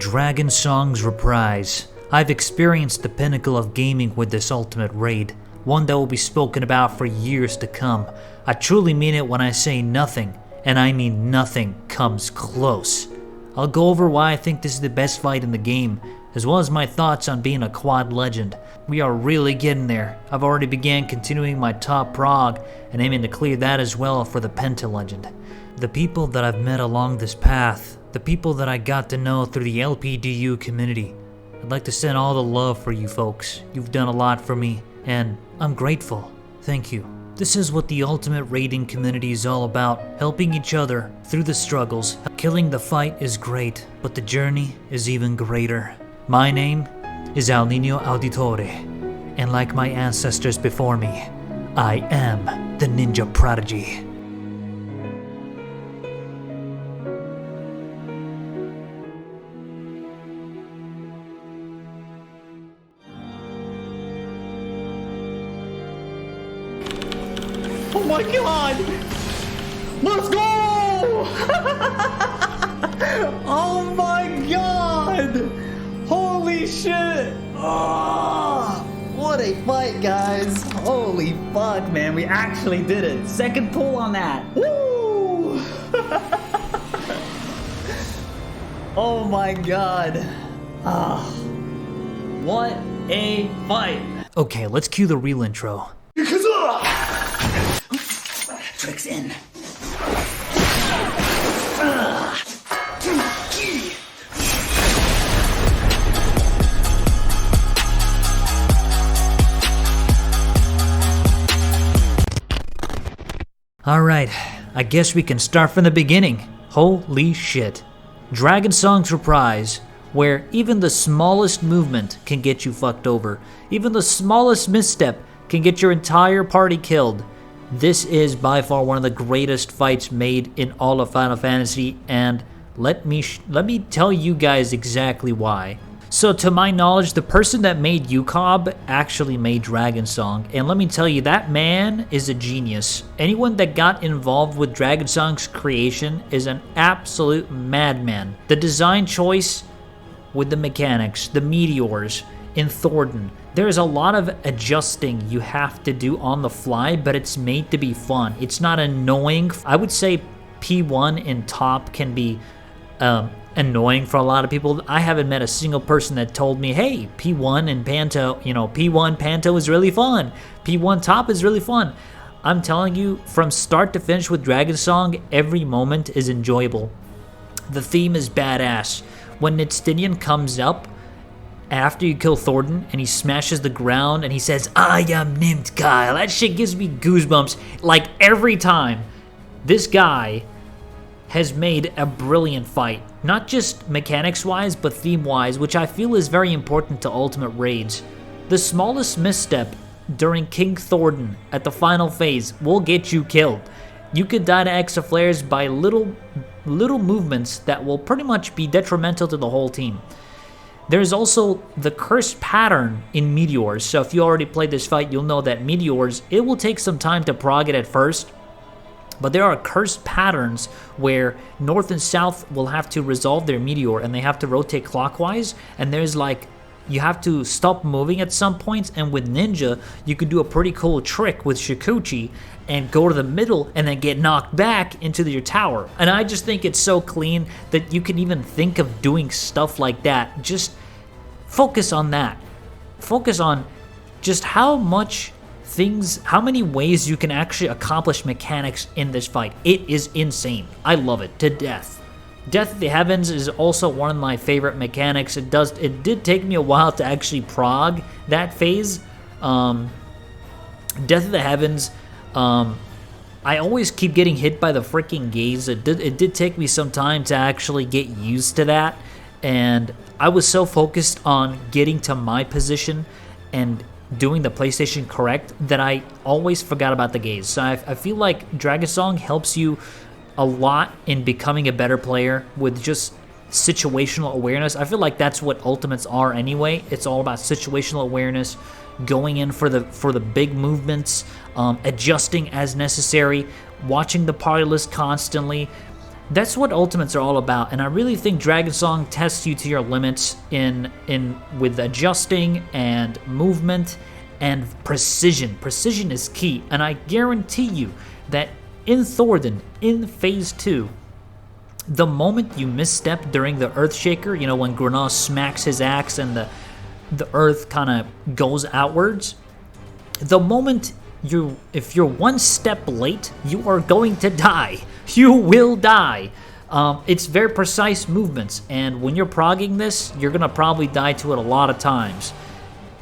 Dragon Song's Reprise. I've experienced the pinnacle of gaming with this ultimate raid, one that will be spoken about for years to come. I truly mean it when I say nothing, and I mean nothing, comes close. I'll go over why I think this is the best fight in the game, as well as my thoughts on being a quad legend. We are really getting there. I've already began continuing my top prog, and aiming to clear that as well for the Penta legend. The people that I've met along this path, the people that I got to know through the LPDU community, I'd like to send all the love for you folks. You've done a lot for me, and I'm grateful. Thank you. This is what the ultimate raiding community is all about, helping each other through the struggles. Killing the fight is great, but the journey is even greater. My name is Alninio Auditore, and like my ancestors before me, I am the Ninja Prodigy. Oh my god! Let's go! Oh my god! Holy shit! Oh, what a fight, guys! Holy fuck, man, we actually did it! Second pull on that! Woo! Oh my god! Ah, what a fight! Okay, let's cue the real intro. Tricks in. Alright, I guess we can start from the beginning. Holy shit. Dragon Song's Reprise, where even the smallest movement can get you fucked over. Even the smallest misstep can get your entire party killed. This is by far one of the greatest fights made in all of Final Fantasy, and let me tell you guys exactly why. So to my knowledge, the person that made UCOB actually made Dragon Song, and let me tell you, that man is a genius. Anyone that got involved with Dragon Song's creation is an absolute madman. The design choice with the mechanics, the meteors in Thornton, there's a lot of adjusting you have to do on the fly, but it's made to be fun. It's not annoying. I would say P1 in top can be annoying for a lot of people. I haven't met a single person that told me, hey, P1 and Panto, P1 Panto is really fun. P1 top is really fun. I'm telling you, from start to finish with Dragon Song, every moment is enjoyable. The theme is badass. When Nidstinian comes up, after you kill Thornton and he smashes the ground and he says, I am named Kyle, that shit gives me goosebumps like every time. This guy has made a brilliant fight, not just mechanics wise but theme wise, which I feel is very important to ultimate raids. The smallest misstep during King Thornton at the final phase will get you killed. You could die to Exa flares by little movements that will pretty much be detrimental to the whole team. There's also the cursed pattern in Meteors, so if you already played this fight, you'll know that Meteors, it will take some time to prog it at first, but there are cursed patterns where North and South will have to resolve their Meteor, and they have to rotate clockwise, and there's like, you have to stop moving at some points, and with Ninja, you could do a pretty cool trick with Shikuchi, and go to the middle and then get knocked back into your tower. And I just think it's so clean that you can even think of doing stuff like that. Just focus on that. Focus on just how many ways you can actually accomplish mechanics in this fight. It is insane. I love it to death. Death of the Heavens is also one of my favorite mechanics. It did take me a while to actually prog that phase. Death of the Heavens, I always keep getting hit by the freaking gaze. It did take me some time to actually get used to that, and I was so focused on getting to my position and doing the PlayStation correct that I always forgot about the gaze. So I feel like Dragon Song helps you a lot in becoming a better player with just situational awareness. I feel like that's what ultimates are anyway. It's all about situational awareness, going in for the big movements, adjusting as necessary, watching the party list constantly, that's what ultimates are all about, and I really think Dragon Song tests you to your limits in with adjusting and movement and precision. Precision is key, and I guarantee you that in Thordan, in Phase 2, the moment you misstep during the Earthshaker, you know, when Grenache smacks his axe and the earth kind of goes outwards, the moment if you're one step late, you are going to die. You will die. It's very precise movements, and when you're progging this, you're going to probably die to it a lot of times.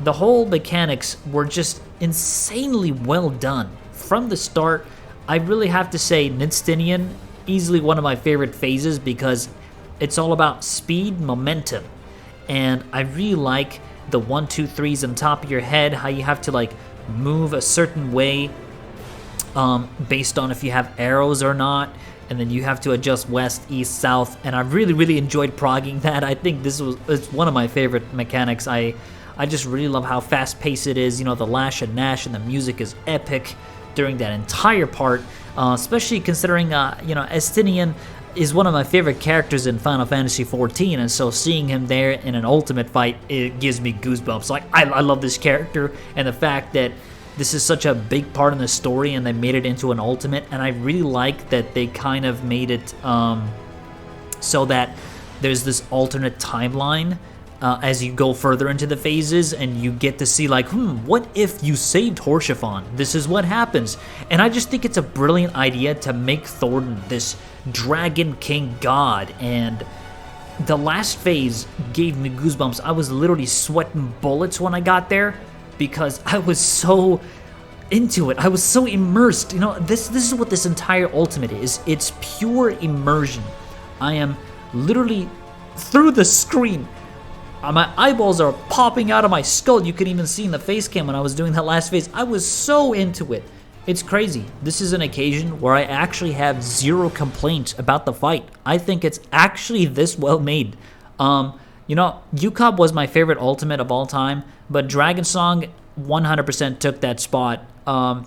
The whole mechanics were just insanely well done. From the start, I really have to say Nidstinian, easily one of my favorite phases because it's all about speed, momentum, and I really like the 1, 2, 3s on top of your head, how you have to like move a certain way based on if you have arrows or not, and then you have to adjust west, east, south, and I really enjoyed progging that. I think it's one of my favorite mechanics. I just really love how fast-paced it is. You know, the Lash and Nash and the music is epic during that entire part, especially considering, you know, Estinian is one of my favorite characters in Final Fantasy XIV, and so seeing him there in an ultimate fight, it gives me goosebumps. Like, I love this character, and the fact that this is such a big part in the story and they made it into an ultimate, and I really like that they kind of made it so that there's this alternate timeline as you go further into the phases, and you get to see like, what if you saved Horschiffon? This is what happens. And I just think it's a brilliant idea to make Thordan this Dragon King god, and the last phase gave me goosebumps. I was literally sweating bullets when I got there because I was so into it. I was so immersed. You know, this is what this entire ultimate is. It's pure immersion. I am literally through the screen. My eyeballs are popping out of my skull. You could even see in the face cam when I was doing that last phase. I was so into it. It's crazy. This is an occasion where I actually have zero complaints about the fight. I think it's actually this well made. You know, UCOB was my favorite ultimate of all time, but Dragon Song 100% took that spot.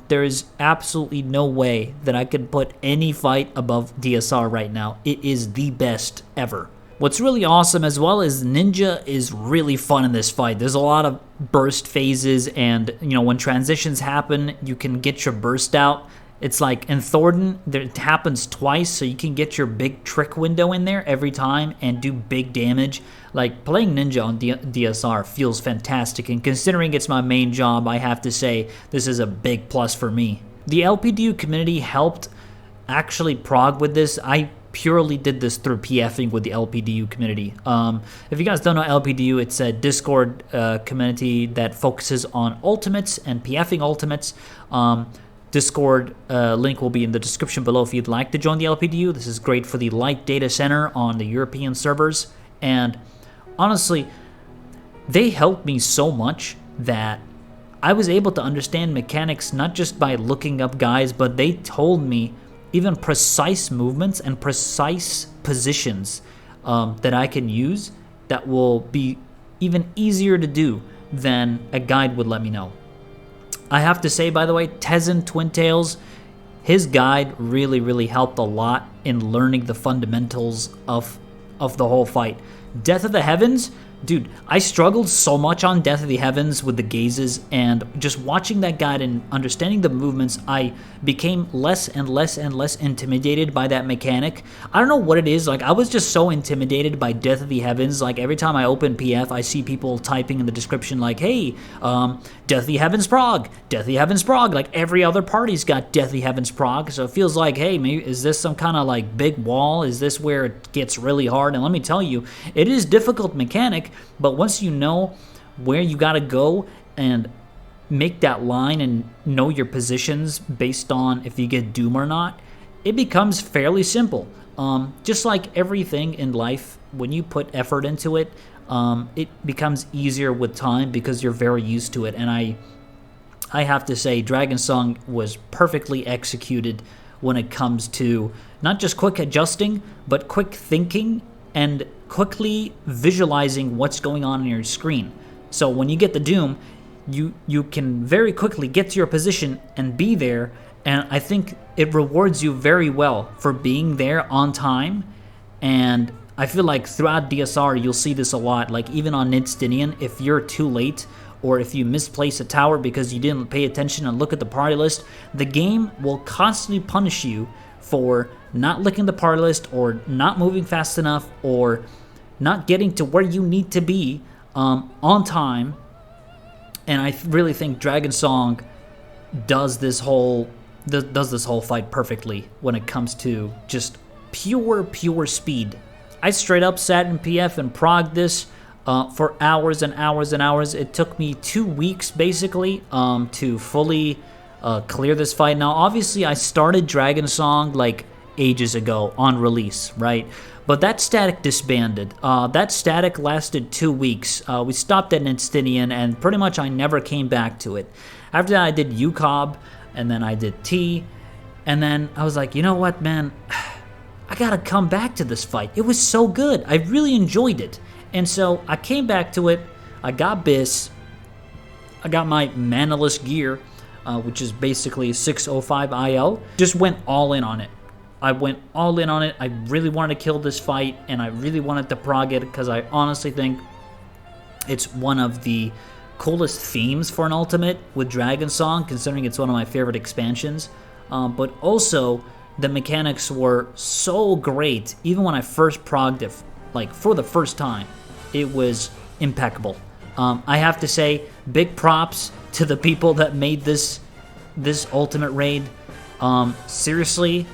There is absolutely no way that I could put any fight above DSR right now. It is the best ever. What's really awesome as well is Ninja is really fun in this fight. There's a lot of burst phases, and you know, when transitions happen, you can get your burst out. It's like in Thordan, it happens twice, so you can get your big trick window in there every time and do big damage. Like, playing Ninja on DSR feels fantastic, and considering it's my main job, I have to say this is a big plus for me. The LPDU community helped actually prog with this. I purely did this through PFing with the LPDU community. If you guys don't know LPDU, it's a Discord community that focuses on ultimates and PFing ultimates. Discord link will be in the description below if you'd like to join the LPDU. This is great for the Light Data Center on the European servers. And honestly, they helped me so much that I was able to understand mechanics not just by looking up guys, but they told me even precise movements and precise positions that I can use that will be even easier to do than a guide would let me know. I have to say, by the way, Tezen Twin Tails, his guide really helped a lot in learning the fundamentals of the whole fight. Death of the Heavens, dude, I struggled so much on Death of the Heavens with the gazes, and just watching that guide and understanding the movements, I became less and less intimidated by that mechanic. I don't know what it is, like, I was just so intimidated by Death of the Heavens. Like, every time I open PF, I see people typing in the description like, hey, Death of the Heavens prog, Death of the Heavens prog. Like, every other party's got Death of the Heavens prog, so it feels like, hey, maybe is this some kind of like big wall? Is this where it gets really hard? And let me tell you, it is difficult mechanic, but once you know where you gotta go and make that line and know your positions based on if you get doom or not, it becomes fairly simple. Just like everything in life, when you put effort into it, it becomes easier with time because you're very used to it. And I have to say, Dragon Song was perfectly executed when it comes to not just quick adjusting, but quick thinking and quickly visualizing what's going on your screen. So when you get the doom, you can very quickly get to your position and be there And I think it rewards you very well for being there on time. And I feel like throughout DSR, you'll see this a lot. Like even on Nidstinian, if you're too late or if you misplace a tower because you didn't pay attention and look at the party list, the game will constantly punish you for not looking at the party list or not moving fast enough or not getting to where you need to be on time. And I really think Dragon Song does this whole fight perfectly when it comes to just pure speed. I straight up sat in PF and progged this for hours and hours and hours. It took me 2 weeks basically to fully clear this fight. Now obviously I started Dragon Song like ages ago on release, right? But that static disbanded. That static lasted 2 weeks. We stopped at Nidstinian and pretty much I never came back to it. After that I did UCOB and then I did T, and then I was like, you know what, man? I gotta come back to this fight. It was so good. I really enjoyed it. And so I came back to it. I got Biss. I got my manaless gear, which is basically 605 IL. Just went all in on it. I went all in on it. I really wanted to kill this fight, and I really wanted to prog it because I honestly think it's one of the coolest themes for an ultimate with Dragon Song, considering it's one of my favorite expansions. But also, the mechanics were so great. Even when I first progged it, like for the first time, it was impeccable. I have to say, big props to the people that made this ultimate raid. Seriously,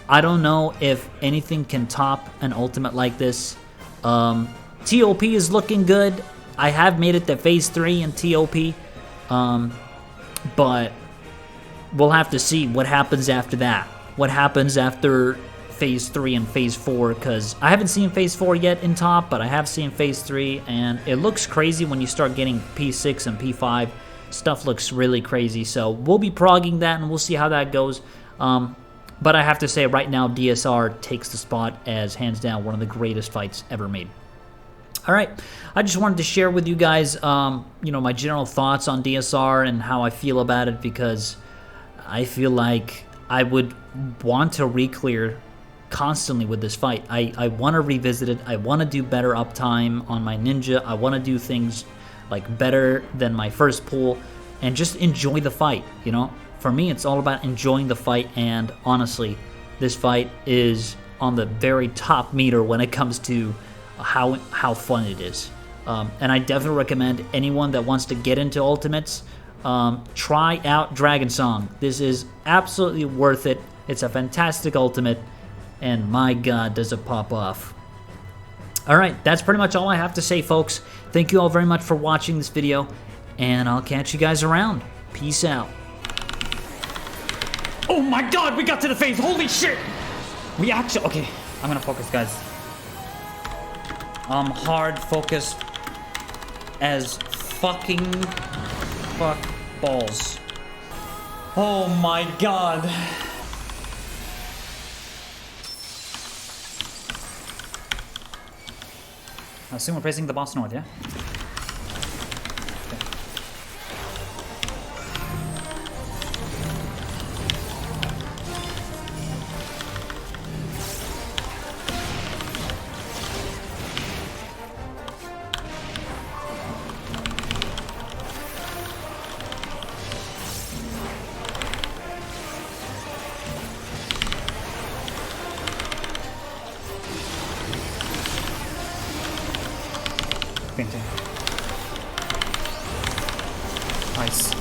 I don't know if anything can top an ultimate like this. TOP is looking good. I have made it to Phase 3 in TOP. But we'll have to see what happens after that. What happens after Phase 3 and Phase 4, because I haven't seen Phase 4 yet in top, but I have seen Phase 3, and it looks crazy when you start getting P6 and P5. Stuff looks really crazy, so we'll be progging that, and we'll see how that goes. But I have to say, right now, DSR takes the spot as, hands down, one of the greatest fights ever made. All right, I just wanted to share with you guys, my general thoughts on DSR and how I feel about it, because I feel like I would want to re-clear constantly with this fight. I want to revisit it. I want to do better uptime on my ninja. I want to do things like better than my first pull and just enjoy the fight, For me, it's all about enjoying the fight, and honestly, this fight is on the very top meter when it comes to how fun it is. And I definitely recommend anyone that wants to get into ultimates, try out Dragon Song. This is absolutely worth it. It's a fantastic ultimate, and my god, does it pop off. Alright, that's pretty much all I have to say, folks. Thank you all very much for watching this video, and I'll catch you guys around. Peace out. Oh my god, we got to the phase. Holy shit. We actually... Okay, I'm gonna focus, guys. Hard focus as fucking fuck balls. Oh my god. I assume we're facing the boss north, yeah? Painting. Nice.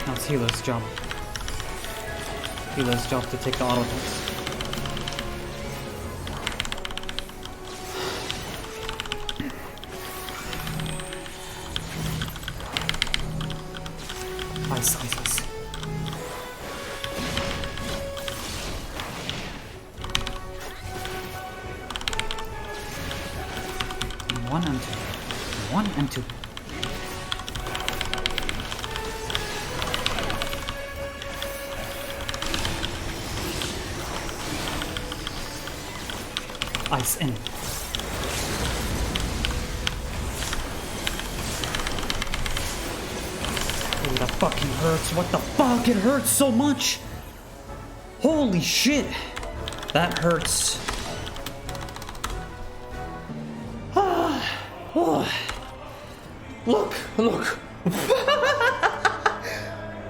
Now it's Healer's job. Healer's job to take the auto hits. Ice, ice, ice. One and two. One and two. Ice in. Oh, that fucking hurts. What the fuck? It hurts so much. Holy shit. That hurts. Oh. Look, look.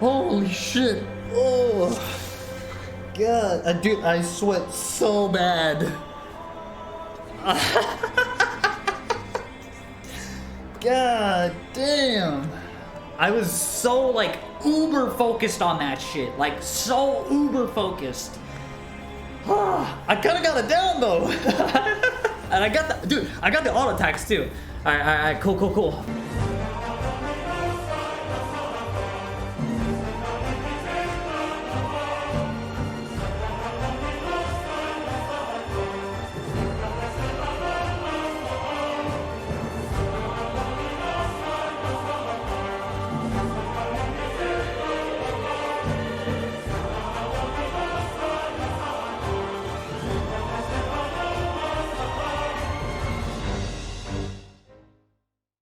Holy shit. Oh. God. Dude, I sweat so bad. God damn. I was so like uber focused on that shit. Like so uber focused. I kind of got it down though. And I got the, dude, I got the auto attacks too. Alright, cool.